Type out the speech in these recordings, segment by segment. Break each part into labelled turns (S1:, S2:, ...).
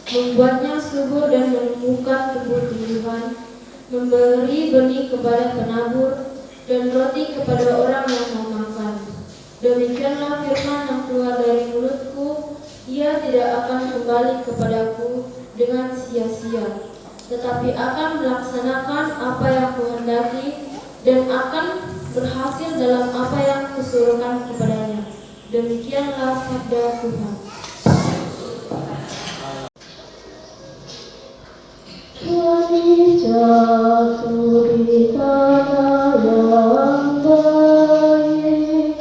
S1: membuatnya subur dan menumbuhkan tumbuh-tumbuhan, memberi benih kepada penabur dan roti kepada orang yang mau makan. Demikianlah firman yang keluar dari mulutku, ia tidak akan kembali kepadaku dengan sia-sia, tetapi akan melaksanakan apa yang kuhendaki dan akan berhasil dalam apa yang kusuruhkan kepadanya. Demikianlah sabda Tuhan.
S2: Jatuh di tanah yang baik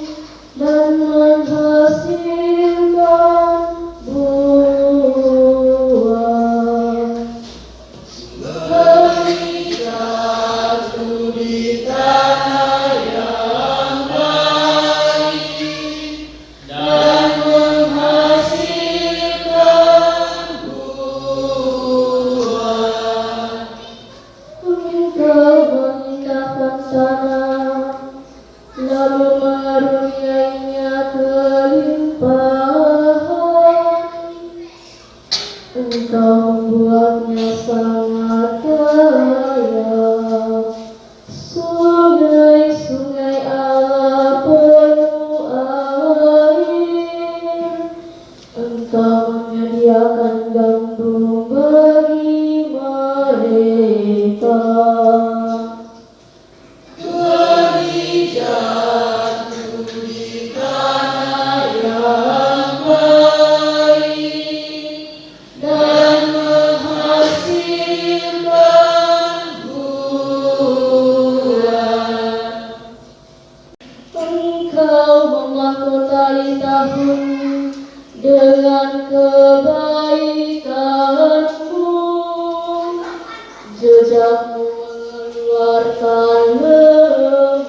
S2: dan menghasilkan buah. Jatuh di tanah yang baik dan menghasilkan buah. Engkau mengindahkan tanah, lalu mengaruniainya kelimpahan. Engkau membuatnya sangat kaya, sungai-sungai Allah penuh air. Engkau menyediakan gandum bagi mereka. Jatuh di tanah yang baik dan menghasilkan buah. Engkau memahkotai tahun dengan kebaikanmu, jejakmu mengeluarkan lemah,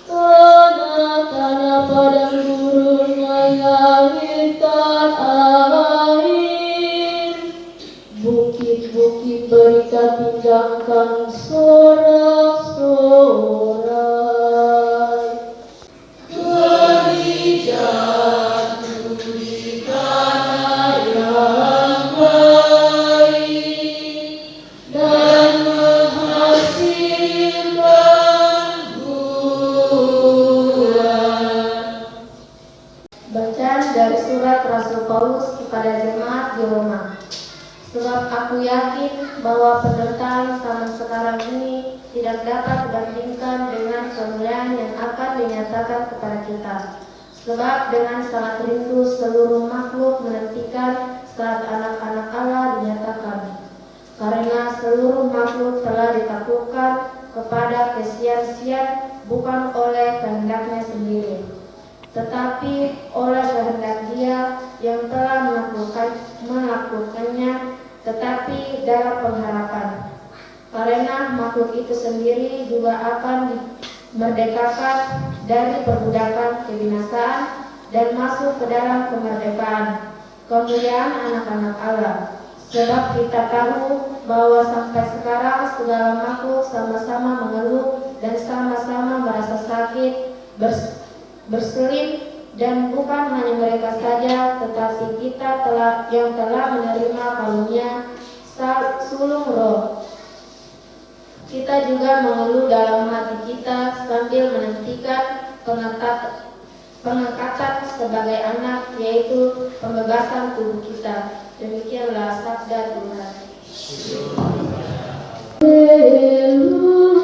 S2: tanah-tanah padang gurun mengalirkan air, bukit-bukit berikat pindahkan sorak-sorai. Jatuh di tanah yang baik dan menghasilkan buah.
S1: Bacaan dari surat Rasul Paulus kepada jemaat di Roma. Sebab aku yakin bahwa penderitaan zaman sekarang ini tidak dapat dibandingkan dengan kemuliaan yang akan dinyatakan kepada kita. Sebab dengan sangat rindu seluruh makhluk menantikan saat anak-anak Allah dinyatakan. telah ditaklukkan kepada kesia-siaan bukan oleh kehendaknya sendiri, tetapi oleh kehendak Dia yang telah melakukannya, tetapi dalam pengharapan. Karena makhluk itu sendiri juga akan dimerdekakan dari perbudakan kebinasaan dan masuk ke dalam kemerdekaan kemuliaan anak-anak Allah. Sebab kita tahu bahwa sampai sekarang segala makhluk sama-sama mengeluh dan sama-sama merasa sakit, berselin, dan bukan hanya mereka saja, tetapi kita yang telah menerima karunia sulung roh. Kita juga mengeluh dalam hati kita sambil menantikan pengangkatan sebagai anak, yaitu pembebasan tubuh kita. Demikianlah sabda Tuhan. Haleluya,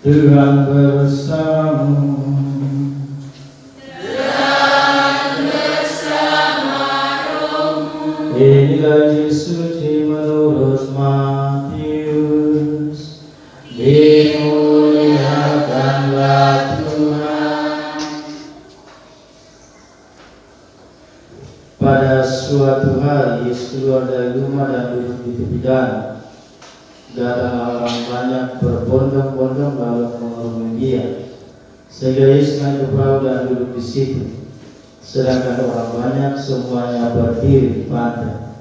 S3: Tuhan bersamamu. Inilah Injil suci menurut Matius. Dimuliakanlah Tuhan. Pada suatu hari Yesus keluar dari rumah dan duduk di tepi danau. Datang orang banyak berbondong-bondong lalu mengerumuni Dia, sehingga Yesus naik ke perahu dan duduk di situ. Sedangkan orang banyak semuanya berdiri di pantai.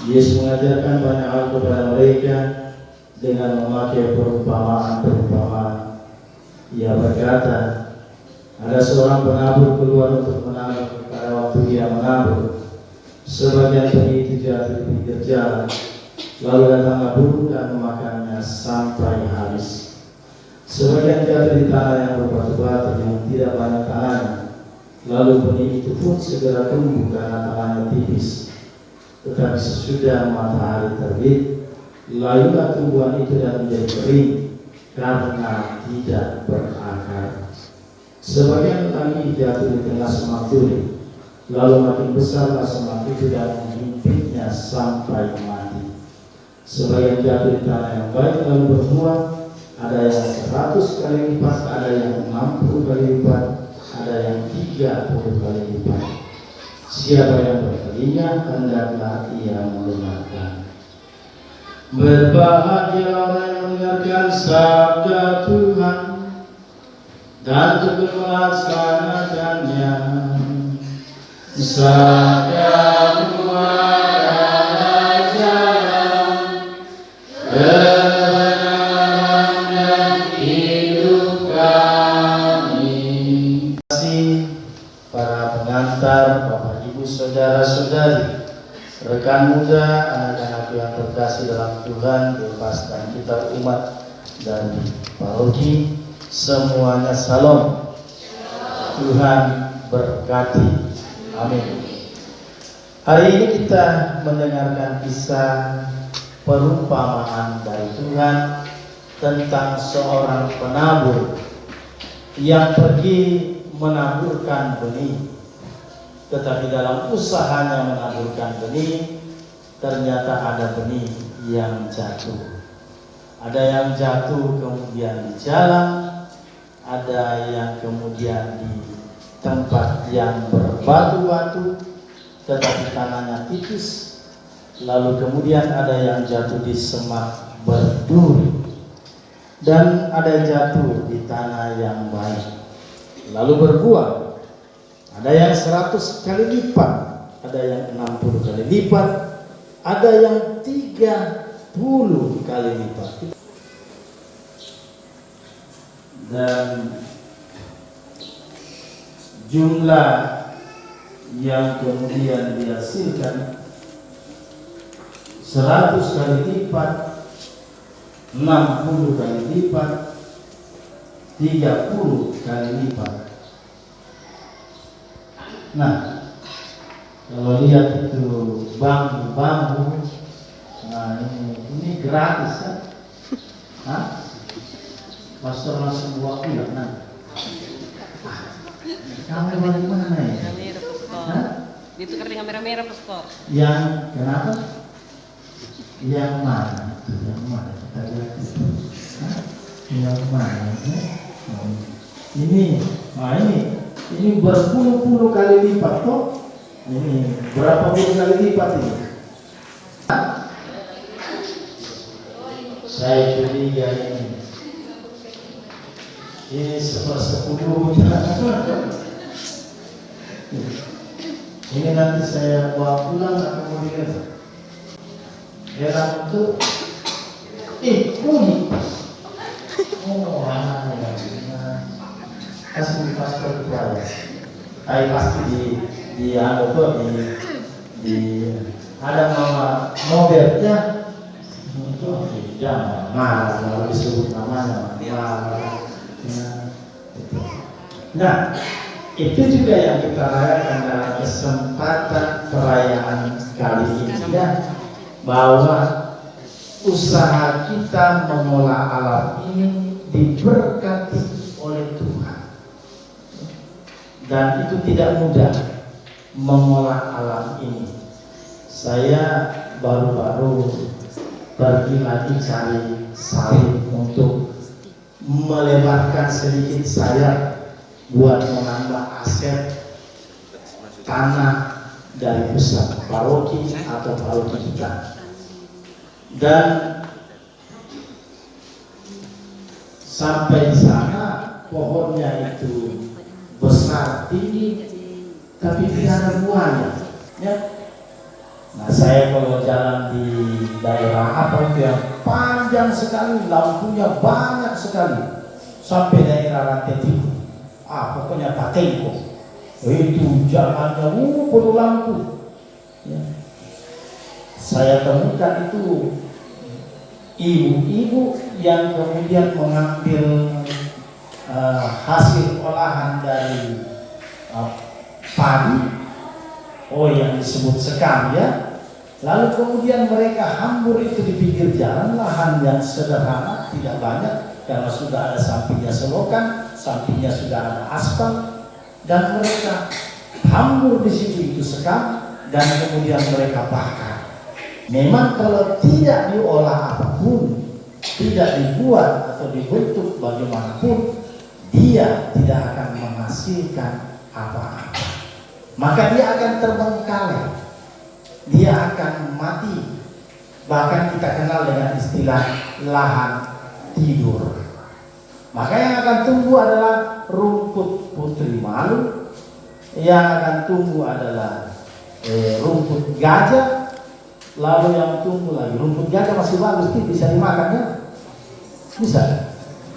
S3: Yesus mengajarkan banyak hal kepada mereka dengan memakai perumpamaan-perumpamaan. Ia berkata, ada seorang penabur keluar untuk menabur. Pada waktu dia menabur, sebagian benih itu jatuh di pinggir jalan. Lalu datanglah burung dan memakannya sampai habis. Sebagian jatuh di tanah yang berbatu-batu yang tidak banyak tanahnya. Lalu benih itu pun segera tumbuh karena tanahnya tipis. Tetapi sesudah matahari terbit, layulah tumbuhan itu dan menjadi kering karena tidak berakar. Sebagian lagi jatuh di tengah semak turi. Lalu makin besarlah semak itu dan menghimpitnya sampai mati. Sebagian jatuh di tanah yang baik lalu berbuah, ada yang 100 kali lipat, ada yang 60 kali lipat, ada yang 30 kali lipat. Siapa yang bertelinga, hendaklah ia mendengarkan. Berbahagia orang yang mendengarkan sabda Tuhan dan tekun melaksanakannya. Sabda adalah jalan kebenaran dan hidup kami. Terima kasih para pengantar, Bapak Ibu, saudara-saudari, rekan muda, anak-anak yang terkasih dalam Tuhan, lepas dan kita umat dari paroki, semuanya salam. Tuhan berkati. Amin. Hari ini kita mendengarkan kisah perumpamaan dari Tuhan tentang seorang penabur yang pergi menaburkan benih. Tetapi dalam usahanya menaburkan benih, ternyata ada benih yang jatuh. Ada yang jatuh kemudian di jalan, ada yang kemudian di tempat yang berbatu-batu, tetapi tanahnya tipis. Lalu kemudian ada yang jatuh di semak berduri, dan ada yang jatuh di tanah yang baik, lalu berbuah. Ada yang 100 kali lipat, ada yang 60 kali lipat, ada yang 30 kali lipat. Dan jumlah yang kemudian dihasilkan 100 kali lipat, 60 kali lipat, 30 kali lipat. Nah, kalau lihat itu bambu-bambu, nah ini gratis kan? Hah? Pastor langsung buat pulang, nah. Kamu dari mana ya?
S2: Kamera pastor.
S3: Hah?
S2: Ditukar dengan merah-merah pastor.
S3: Yang kenapa? Yang mana? Yang mana? Kita lihat itu. Hah? Yang mana? Ini berpuluh-puluh kali lipat toh. Ini berapa puluh kali lipat ini? Saya curiga ini. Ini 1/10. Ini nanti saya bawa pulang atau kemudian dalam itu kuning. Oh, kasih pastor kepada. Pasti di ada nama modelnya. Jangan marah kalau disebut namanya. Nah, itu juga yang kita rayakan dalam kesempatan perayaan kali ini ya, bahwa usaha kita mengolah alam ini diberkati oleh Tuhan. Dan itu tidak mudah mengolah alam ini. Saya baru-baru pergi lagi cari salib untuk melebarkan sedikit sayap buat menambah aset tanah dari pusat paroki atau paroki kita. Dan sampai di sana pohonnya itu besar tinggi, tapi tidak ada buahnya. Ya. Nah, saya kalau jalan di daerah apa itu yang panjang sekali, lampunya banyak sekali, sampai daerah Rantai Timur. Pokoknya Patengko. Itu jalannya penuh lampu. Ya. Saya temukan itu ibu-ibu yang kemudian mengambil hasil olahan dari padi, yang disebut sekam ya. Lalu kemudian mereka hambur itu di pinggir jalan, lahan yang sederhana, tidak banyak karena sudah ada sampingnya selokan, sampingnya sudah ada aspal, dan mereka hambur di situ itu sekam dan kemudian mereka bakar. Memang kalau tidak diolah apapun, tidak dibuat atau dibentuk bagaimanapun, dia tidak akan menghasilkan apa-apa. Maka dia akan terbengkalai, dia akan mati. Bahkan kita kenal dengan istilah lahan tidur. Maka yang akan tumbuh adalah rumput putri malu, yang akan tumbuh adalah rumput gajah, lalu yang tumbuh lagi rumput gajah masih bagus, bisa dimakan ya? Bisa.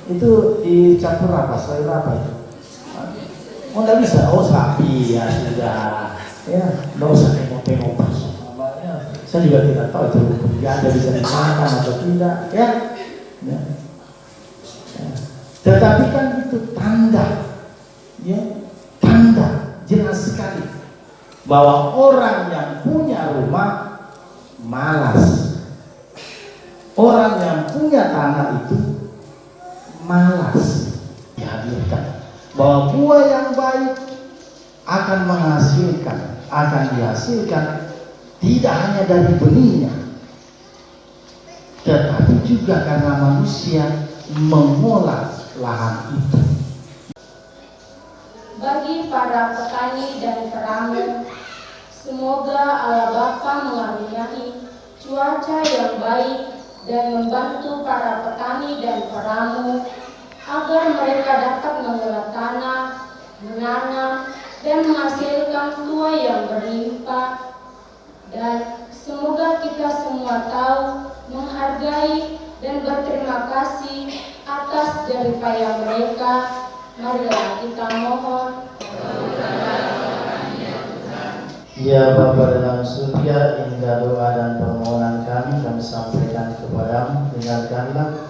S3: Itu dicampur apa? Sayur apa itu? Oh, nggak bisa. Oh, sapi ya sudah. Ya, nggak usah tengok-tengok. Saya juga tidak tahu itu rumput gajah bisa dimakan atau tidak. Ya. Tetapi kan itu tanda, ya, tanda jelas sekali bahwa orang yang punya rumah malas, orang yang punya tanah itu malas dihadirkan. Bahwa buah yang baik akan menghasilkan, akan dihasilkan tidak hanya dari benihnya, tetapi juga karena manusia mengolah lahan itu.
S1: Bagi para petani dan peramu, semoga Allah Bapa mengaruniai cuaca yang baik dan membantu para petani dan peramu agar mereka dapat mengolah tanah, menanam,
S4: dan menghasilkan tuai yang berlimpah. Dan semoga kita semua tahu, menghargai, dan berterima kasih atas jeripaya mereka. Marilah kita mohon.
S3: Ya Bapa dalam surga, indah doa dan permohonan kami sampaikan kepadamu. Dengarkanlah,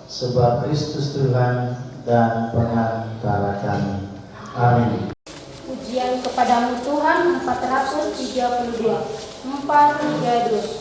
S3: sebab Kristus Tuhan dan pengantara kami. Amin.
S4: Pujian kepadamu Tuhan 432. 432.